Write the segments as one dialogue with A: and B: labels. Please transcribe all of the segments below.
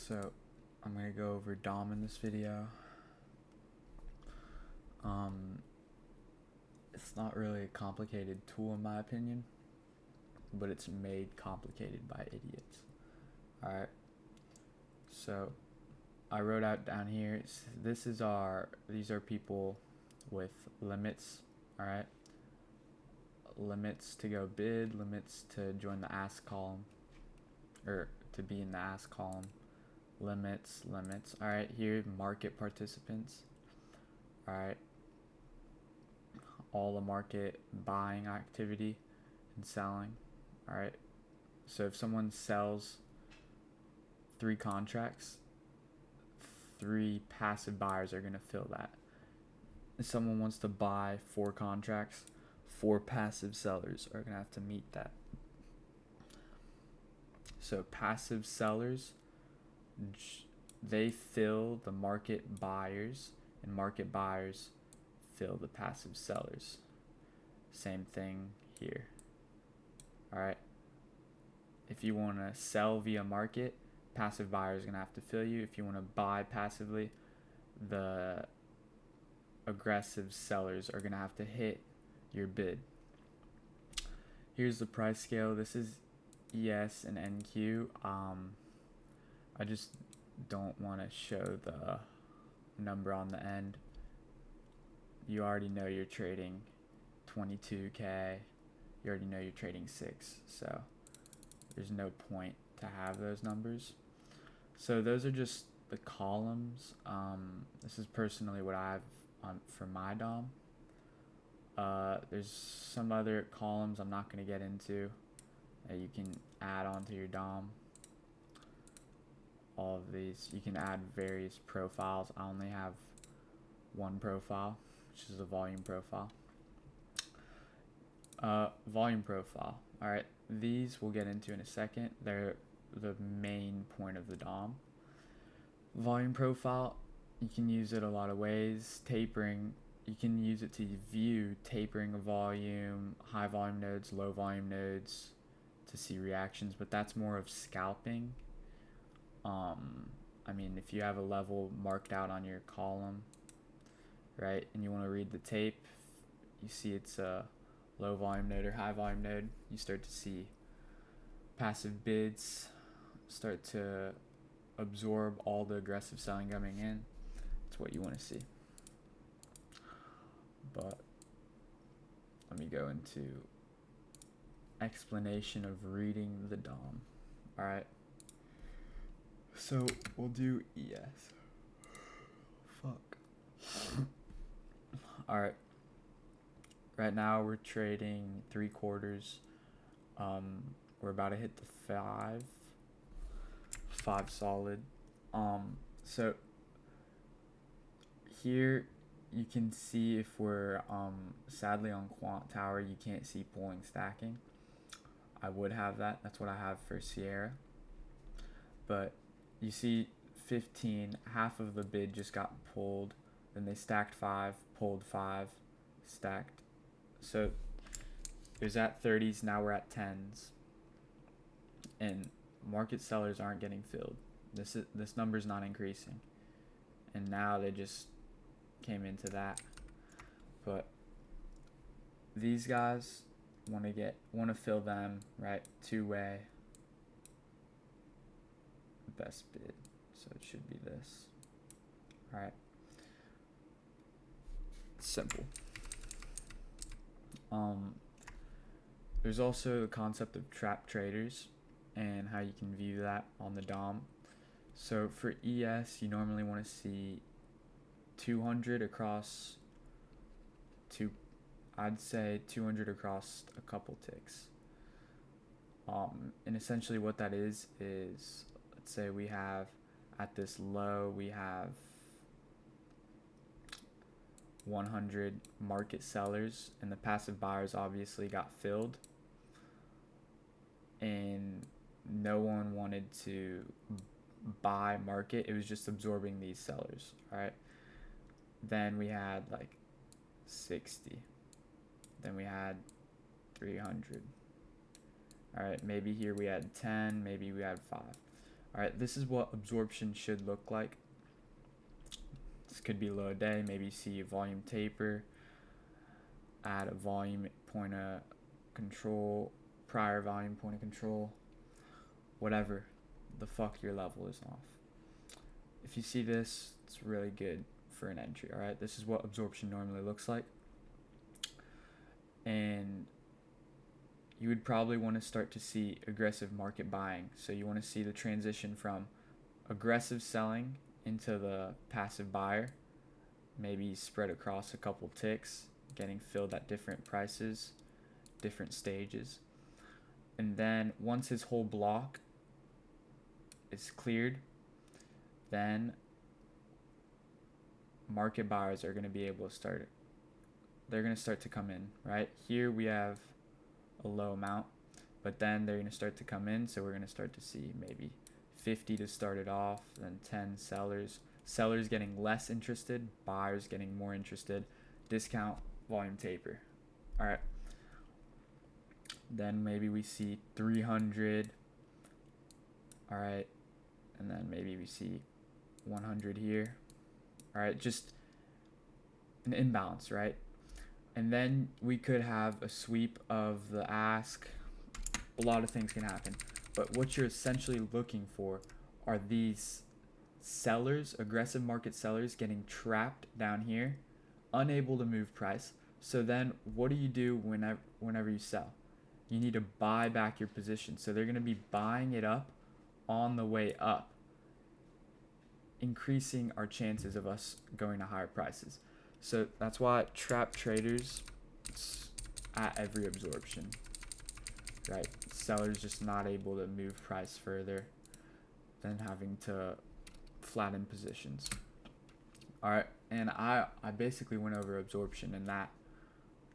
A: So I'm going to go over Dom in this video. It's not really a complicated tool in my opinion, but it's made complicated by idiots. Alright, so I wrote out down here, these are people with limits. Alright, limits to go bid, limits to join the ask column, or to be in the ask column, limits. Alright, here market participants. Alright, all the market buying activity and selling. Alright, so if someone sells 3 contracts, 3 passive buyers are going to fill that. If someone wants to buy 4 contracts, 4 passive sellers are going to have to meet that. So passive sellers, they fill the market buyers, and market buyers fill the passive sellers. Same thing here. Alright, if you want to sell via market, passive buyer is going to have to fill you. If you want to buy passively, the aggressive sellers are going to have to hit your bid. Here's the price scale. This is ES and NQ. I just don't want to show the number on the end. You already know you're trading 22K. You already know you're trading 6. So there's no point to have those numbers. So those are just the columns. This is personally what I have for my Dom. There's some other columns I'm not going to get into that you can add onto your Dom. All of these, you can add various profiles. I only have one profile, which is a volume profile. Volume profile. Alright, these we'll get into in a second. They're the main point of the Dom. Volume profile, you can use it a lot of ways. Tapering, you can use it to view tapering of volume, high volume nodes, low volume nodes, to see reactions, but that's more of scalping. I mean, if you have a level marked out on your column, right, and you want to read the tape, you see it's a low volume node or high volume node, you start to see passive bids start to absorb all the aggressive selling coming in. That's what you want to see. But let me go into explanation of reading the Dom. Alright, so we'll do ES. Fuck. Alright, right now we're trading 3/4. We're about to hit the 5 solid. So here you can see if we're sadly on Quant Tower you can't see pulling stacking. I would have that. That's what I have for Sierra. But you see 15, half of the bid just got pulled. Then they stacked 5, pulled 5, stacked. So it was at 30s, now we're at 10s. And market sellers aren't getting filled. This number's not increasing. And now they just came into that. But these guys want to fill them, right? 2-way best bid. So it should be this. All right. Simple. There's also the concept of trap traders and how you can view that on the Dom. So for ES, you normally want to see 200 across I'd say 200 across a couple ticks. And essentially what that is let's say we have at this low we have 100 market sellers and the passive buyers obviously got filled and no one wanted to buy market. It was just absorbing these sellers. All right, then we had like 60, then we had 300. All right, maybe here we had 10, maybe we had 5. All right, this is what absorption should look like. This could be low day. Maybe you see a volume taper, add a volume point of control, prior volume point of control, whatever the fuck your level is off. If you see this, it's really good for an entry. All right, this is what absorption normally looks like. And you would probably want to start to see aggressive market buying. So you want to see the transition from aggressive selling into the passive buyer, maybe spread across a couple ticks, getting filled at different prices, different stages. And then once his whole block is cleared, then market buyers are going to be able to start. They're going to start to come in, right? Here we have a low amount, but then they're going to start to come in. So we're going to start to see maybe 50 to start it off, then 10 sellers getting less interested, buyers getting more interested, discount, volume taper. All right. Then maybe we see 300. All right. And then maybe we see 100 here. All right. Just an imbalance, right? And then we could have a sweep of the ask. A lot of things can happen. But what you're essentially looking for are these sellers, aggressive market sellers, getting trapped down here, unable to move price. So then what do you do whenever you sell? You need to buy back your position. So they're going to be buying it up on the way up, increasing our chances of us going to higher prices. So that's why trap traders at every absorption, right? Sellers just not able to move price further than having to flatten positions. All right, and I basically went over absorption and that,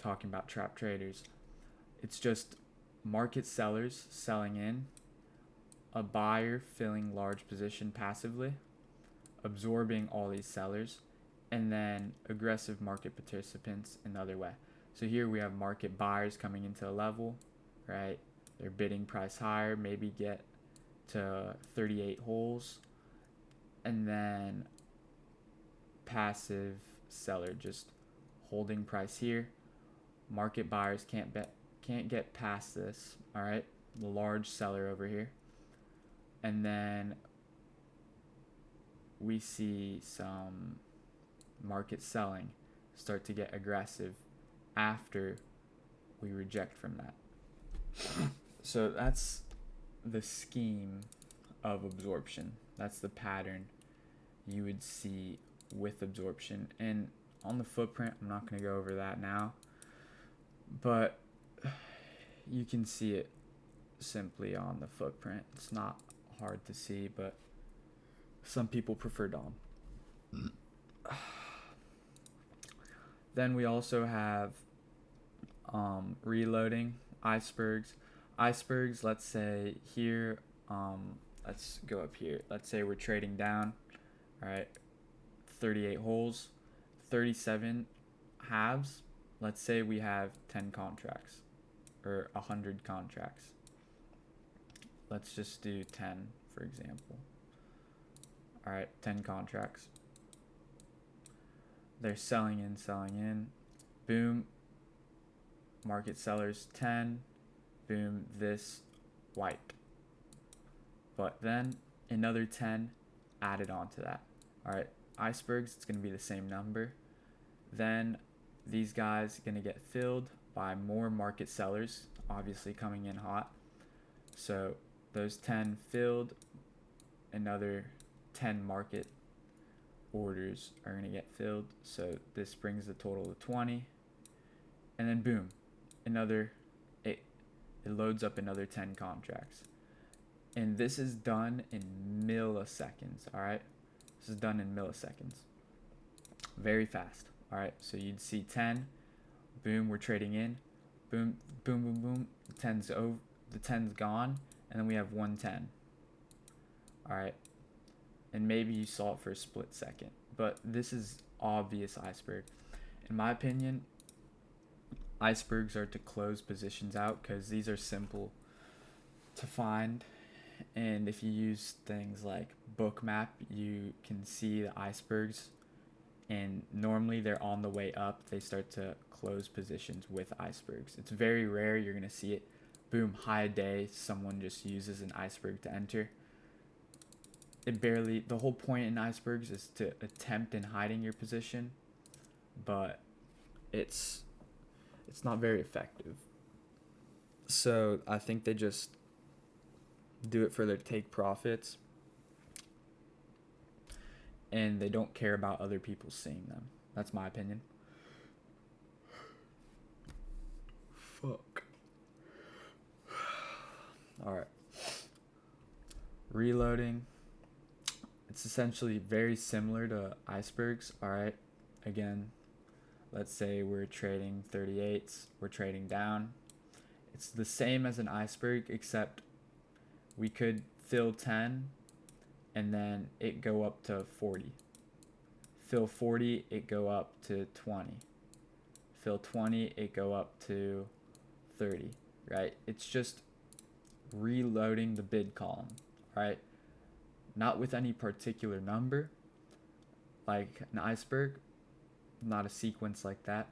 A: talking about trap traders. It's just market sellers selling in, a buyer filling large position passively, absorbing all these sellers, and then aggressive market participants another way. So here we have market buyers coming into a level, right? They're bidding price higher, maybe get to 38 holes, and then passive seller just holding price here. Market buyers can't get past this, all right? The large seller over here. And then we see some market selling start to get aggressive after we reject from that. So that's the scheme of absorption. That's the pattern you would see with absorption. And on the footprint, I'm not going to go over that now, but you can see it simply on the footprint. It's not hard to see, but some people prefer Dom. Then we also have reloading, icebergs. Icebergs, let's say here, let's go up here. Let's say we're trading down, all right, 38 holes, 37 halves. Let's say we have 10 contracts or 100 contracts. Let's just do 10, for example. All right, 10 contracts. They're selling in. Boom. Market sellers 10. Boom, this white. But then another 10 added onto that. All right, icebergs, it's going to be the same number. Then these guys are going to get filled by more market sellers, obviously coming in hot. So those 10 filled, another 10 market orders are going to get filled. So this brings the total to 20. And then boom, it loads up another 10 contracts. And this is done in milliseconds, all right? This is done in milliseconds. Very fast, all right? So you'd see 10, boom, we're trading in, boom, boom, boom, boom, the 10's gone, and then we have 110, all right? And maybe you saw it for a split second, but this is obvious iceberg. In my opinion, icebergs are to close positions out because these are simple to find And if you use things like bookmap, you can see the icebergs, and normally they're on the way up. They start to close positions with icebergs. It's very rare you're going to see it. Boom, high day, someone just uses an iceberg to enter. The whole point in icebergs is to attempt in hiding your position, but it's not very effective. So I think they just do it for their take profits, and they don't care about other people seeing them. That's my opinion. Fuck. Alright. Reloading. It's essentially very similar to icebergs. Alright. Again, let's say we're trading 38s. We're trading down. It's the same as an iceberg, except we could fill 10 and then it go up to 40. Fill 40, it go up to 20. Fill 20, it go up to 30, right? It's just reloading the bid column, right? Not with any particular number, like an iceberg, not a sequence like that.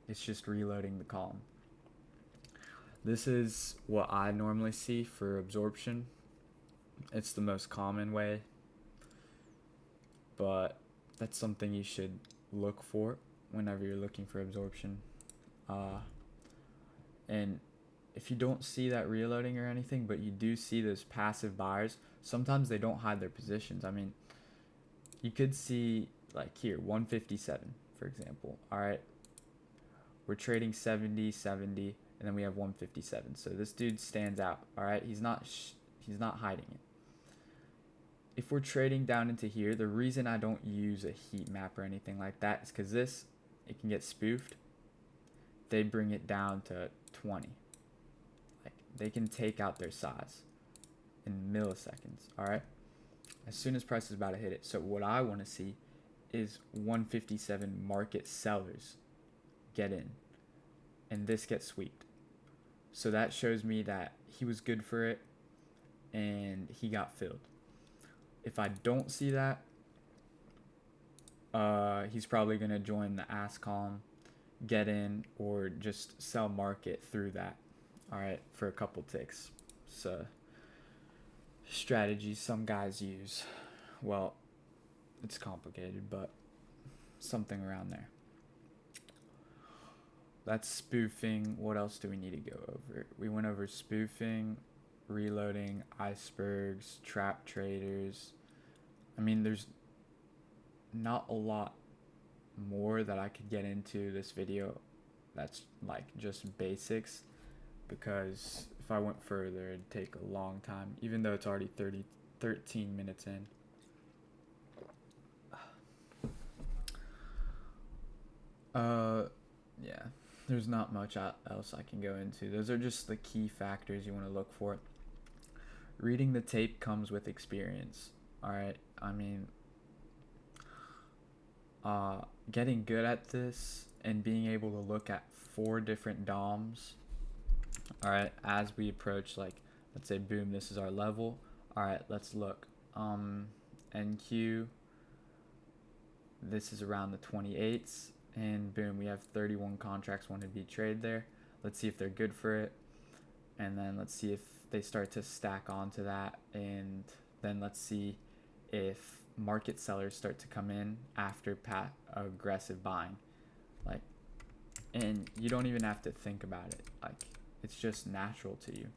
A: It's just reloading the column. This is what I normally see for absorption. It's the most common way, but that's something you should look for whenever you're looking for absorption. And if you don't see that reloading or anything, but you do see those passive buyers, sometimes they don't hide their positions. I mean, you could see, like here, 157, for example. All right, we're trading 70, 70, and then we have 157. So this dude stands out. All right, he's not hiding it. If we're trading down into here, the reason I don't use a heat map or anything like that is because it can get spoofed. They bring it down to 20. Like, they can take out their size in milliseconds, all right? As soon as price is about to hit it. So what I want to see is 157 market sellers get in, and this gets swept. So that shows me that he was good for it, and he got filled. If I don't see that, he's probably going to join the ask column, get in, or just sell market through that. All right, for a couple ticks. So strategies some guys use. Well, it's complicated, but something around there. That's spoofing. What else do we need to go over? We went over spoofing, reloading, icebergs, trap traders. I mean, there's not a lot more that I could get into this video. That's like just basics, because if I went further, it'd take a long time, even though it's already 13 minutes in. Yeah, there's not much else I can go into. Those are just the key factors you want to look for. Reading the tape comes with experience. All right, I mean, getting good at this and being able to look at 4 different DOMs, all right, as we approach, like, let's say, boom, this is our level. All right, let's look. NQ, this is around the 28s, and boom, we have 31 contracts want to be traded there. Let's see if they're good for it, and then let's see if they start to stack onto that, and then let's see if market sellers start to come in after aggressive buying. Like, and you don't even have to think about it. Like, it's just natural to you.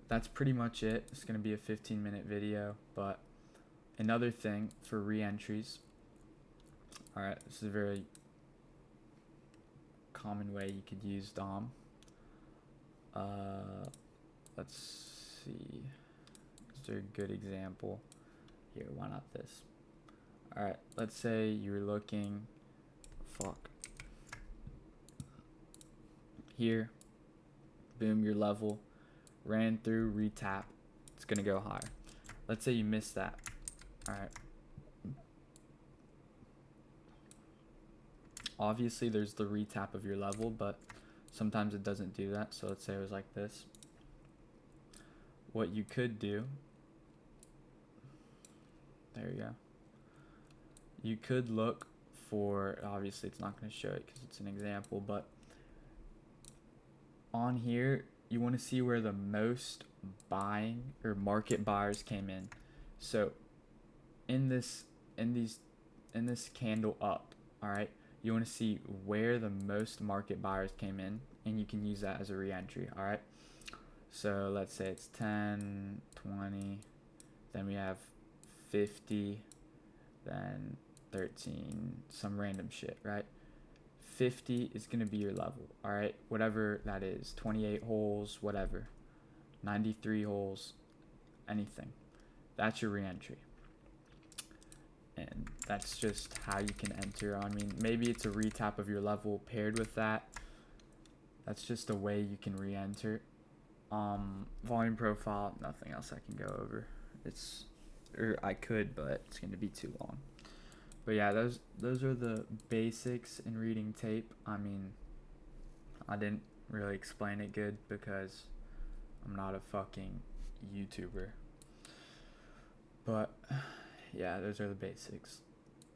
A: That's pretty much it. It's going to be a 15-minute video, but another thing for re-entries. All right, this is a very common way you could use DOM. Let's see. Is there a good example? Here, why not this? All right, let's say you're looking, here, boom, your level, ran through, retap, it's gonna go higher. Let's say you missed that. All right. Obviously, there's the retap of your level, but sometimes it doesn't do that. So let's say it was like this. what you could do, there you go. You could look for, obviously it's not going to show it because it's an example, but on here you want to see where the most buying or market buyers came in. So in this candle up, all right, you want to see where the most market buyers came in, and you can use that as a re-entry. All right, so let's say it's 10, 20, then we have 50, then 13, some random shit, right? 50 is going to be your level, all right, whatever that is, 28 holes, whatever, 93 holes, anything. That's your re-entry. And that's just how you can enter. I mean, maybe it's a retap of your level paired with that. That's just a way you can re-enter. Volume profile, nothing else I can go over. I could, but it's going to be too long. But yeah, those are the basics in reading tape. I mean, I didn't really explain it good because I'm not a fucking YouTuber. But yeah, those are the basics.